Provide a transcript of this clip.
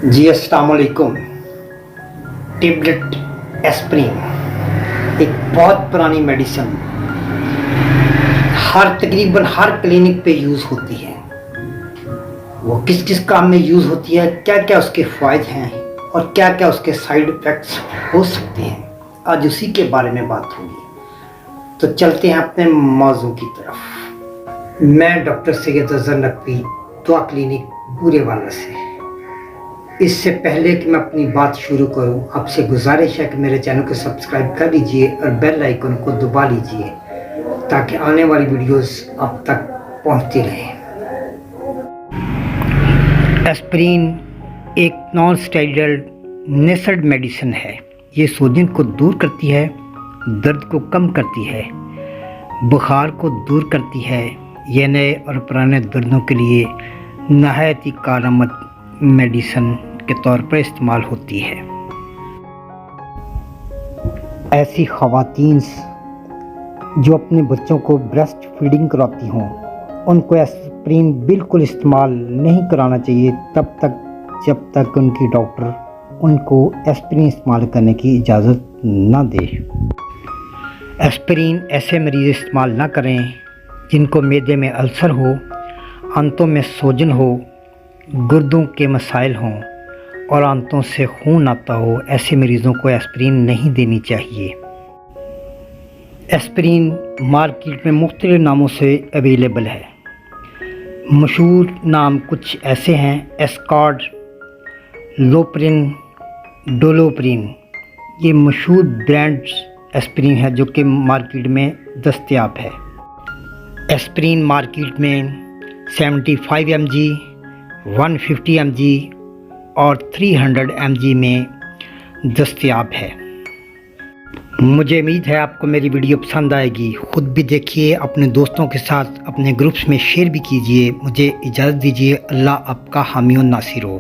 जी अस्सलाम वालेकुम। Tablet aspirin एक बहुत पुरानी मेडिसिन तकरीबन हर क्लिनिक पे यूज़ होती है। वो किस किस काम में यूज़ होती है, क्या क्या उसके फ़ायदे हैं और क्या क्या उसके साइड इफ़ेक्ट्स हो सकते हैं, आज उसी के बारे में बात होगी। तो चलते हैं अपने मौजू की तरफ। मैं डॉक्टर सैयद अज़हर नकवी, दुआ क्लिनिक बूरेवाला से। इससे पहले कि मैं अपनी बात शुरू करूं, आपसे गुजारिश है कि मेरे चैनल को सब्सक्राइब कर लीजिए और बेल आइकन को दबा लीजिए ताकि आने वाली वीडियोस आप तक पहुंचती रहें। एस्प्रिन एक नॉन स्टेरॉइडल नेसल्ड मेडिसिन है। ये सूजन को दूर करती है, दर्द को कम करती है, बुखार को दूर करती है। ये नए और पुराने दर्दों के लिए नहायत ही कारआमद मेडिसिन के तौर पर इस्तेमाल होती है। ऐसी ख़वातीन जो अपने बच्चों को ब्रेस्ट फीडिंग कराती हों, उनको एस्प्रिन बिल्कुल इस्तेमाल नहीं कराना चाहिए जब तक उनकी डॉक्टर उनको एस्प्रिन इस्तेमाल करने की इजाज़त ना दे। एस्प्रिन ऐसे मरीज़ इस्तेमाल ना करें जिनको मैदे में अल्सर हो, आंतों में सूजन हो, गुर्दों के मसाइल हों और आंतों से खून आता हो। ऐसे मरीज़ों को एस्प्रिन नहीं देनी चाहिए। एस्प्रिन मार्केट में मुख्तलिफ नामों से अवेलेबल है। मशहूर नाम कुछ ऐसे हैं: एस्कॉर्ड, लोप्रिन, डोलोप्रिन। ये मशहूर ब्रांड्स एस्प्रिन है जो कि मार्केट में दस्तयाब है। एस्प्रिन मार्केट में 75 mg, 150 mg और 300 mg में दस्तयाब है। मुझे उम्मीद है आपको मेरी वीडियो पसंद आएगी। ख़ुद भी देखिए, अपने दोस्तों के साथ अपने ग्रुप्स में शेयर भी कीजिए। मुझे इजाज़त दीजिए। अल्लाह आपका हामी और नासिर हो।